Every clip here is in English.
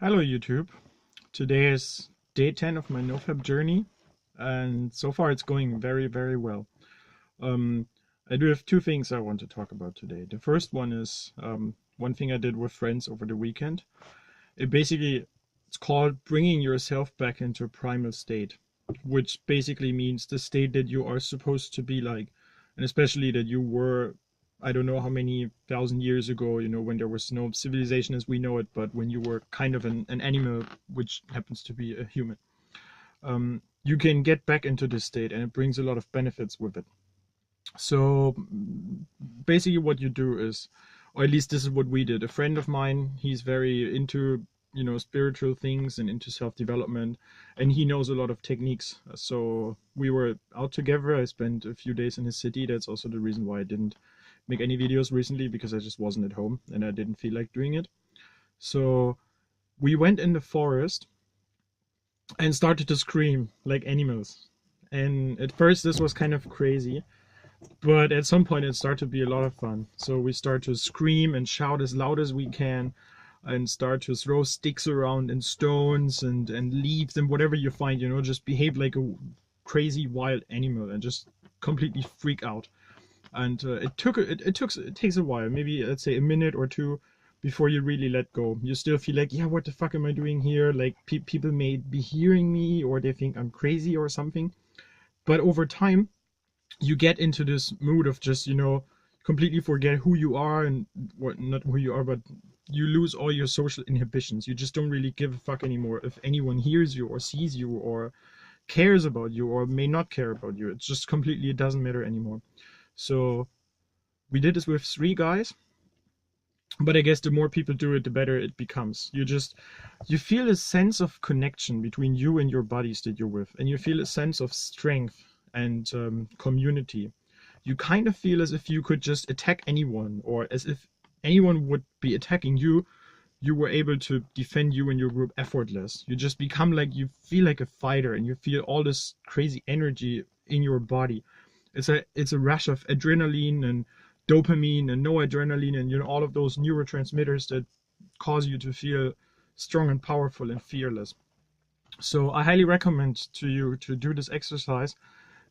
Hello YouTube. Today is day 10 of my Nofap journey, and so far it's going very well. Um, I do have two things I want to talk about today. The first one is one thing I did with friends over the weekend. It's called bringing yourself back into a primal state, which basically means the state that you are supposed to be like, and especially that you were, I don't know how many thousand years ago, when there was no civilization as we know it, but when you were kind of an animal, which happens to be a human. You can get back into this state and it brings a lot of benefits with it. So basically what you do is, or at least this is what we did. A friend of mine, he's very into, spiritual things and into self-development, and he knows a lot of techniques. So we were out together. I spent a few days in his city. That's also the reason why I didn't make any videos recently, because I just wasn't at home and I didn't feel like doing it. So we went in the forest and started to scream like animals. And at first this was kind of crazy, but at some point it started to be a lot of fun. So we start to scream and shout as loud as we can and start to throw sticks around and stones and leaves and whatever you find, just behave like a crazy wild animal and just completely freak out. And it takes a while, maybe let's say a minute or two before you really let go. You still feel like, yeah, what the fuck am I doing here? Like people may be hearing me, or they think I'm crazy or something. But over time you get into this mood of just, completely forget who you are, and what, not who you are, but you lose all your social inhibitions. You just don't really give a fuck anymore if anyone hears you or sees you or cares about you or may not care about you. It's just completely, it doesn't matter anymore. So we did this with 3 guys, but I guess the more people do it, the better it becomes. You feel a sense of connection between you and your buddies that you're with, and you feel a sense of strength and community. You kind of feel as if you could just attack anyone, or as if anyone would be attacking you. You were able to defend you and your group effortless. You just become like, you feel like a fighter, and you feel all this crazy energy in your body. It's a rush of adrenaline and dopamine and noradrenaline, and all of those neurotransmitters that cause you to feel strong and powerful and fearless. So I highly recommend to you to do this exercise.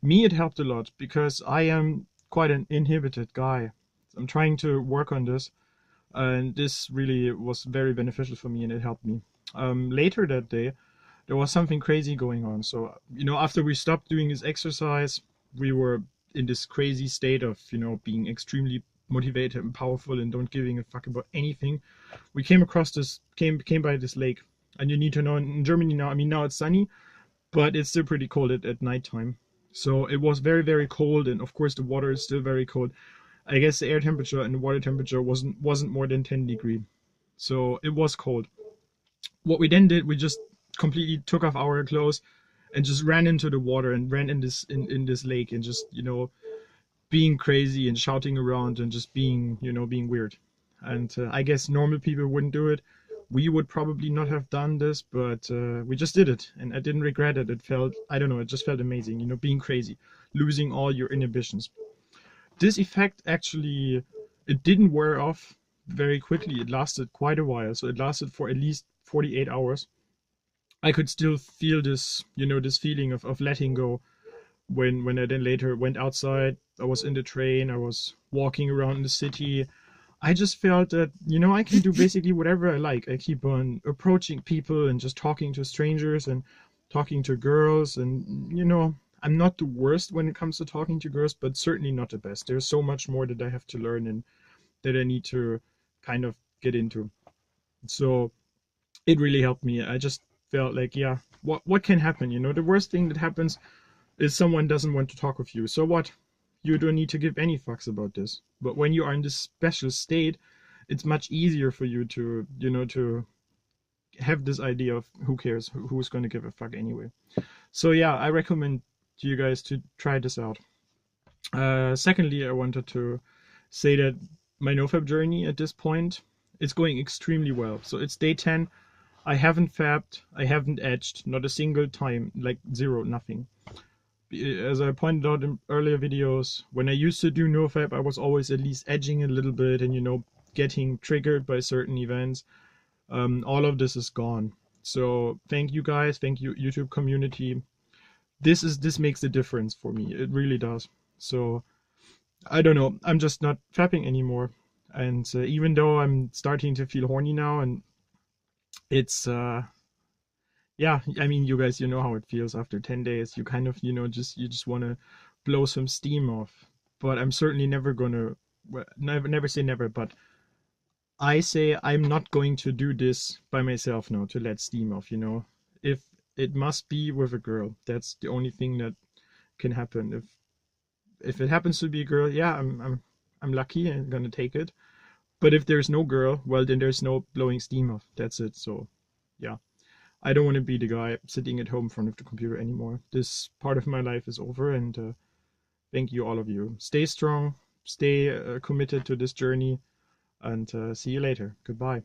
Me, it helped a lot because I am quite an inhibited guy. I'm trying to work on this, and this really was very beneficial for me, and it helped me. Later that day, there was something crazy going on. So, after we stopped doing this exercise, we were in this crazy state of, being extremely motivated and powerful and don't giving a fuck about anything. We came by this lake, and you need to know, in Germany now, I mean, now it's sunny, but it's still pretty cold at nighttime. So it was very cold, and of course the water is still very cold. I guess the air temperature and the water temperature wasn't more than 10 degrees. So it was cold. What we then did, we just completely took off our clothes and just ran into the water and ran in this lake, and just, being crazy and shouting around and just being weird. And I guess normal people wouldn't do it. We would probably not have done this, but we just did it, and I didn't regret it. It felt, I don't know, it just felt amazing, being crazy, losing all your inhibitions. This effect actually, it didn't wear off very quickly. It lasted quite a while. So it lasted for at least 48 hours. I could still feel this, this feeling of letting go when I then later went outside. I was in the train, I was walking around the city. I just felt that, I can do basically whatever I like. I keep on approaching people and just talking to strangers and talking to girls. And, I'm not the worst when it comes to talking to girls, but certainly not the best. There's so much more that I have to learn and that I need to kind of get into. So it really helped me. I just felt like, yeah, what can happen? The worst thing that happens is someone doesn't want to talk with you. So what? You don't need to give any fucks about this. But when you are in this special state, it's much easier for you to, to have this idea of who cares, who's going to give a fuck anyway. So yeah, I recommend to you guys to try this out. Secondly, I wanted to say that my Nofap journey at this point, it's going extremely well. So it's day 10. I haven't fabbed, I haven't edged, not a single time, like zero, nothing. As I pointed out in earlier videos, when I used to do Nofap, I was always at least edging a little bit and, getting triggered by certain events. All of this is gone. So thank you guys, thank you YouTube community. This makes a difference for me. It really does. So I don't know. I'm just not fapping anymore. And even though I'm starting to feel horny now, and it's yeah, I mean, you guys, you know how it feels after 10 days. You kind of, you just want to blow some steam off. But I'm certainly never gonna, well, never say never, but I say I'm not going to do this by myself now to let steam off. If it must be with a girl, that's the only thing that can happen. If it happens to be a girl, yeah, I'm lucky and gonna take it. But if there's no girl, well, then there's no blowing steam off. That's it. So, yeah. I don't want to be the guy sitting at home in front of the computer anymore. This part of my life is over, and thank you, all of you. Stay strong, stay committed to this journey, and see you later. Goodbye.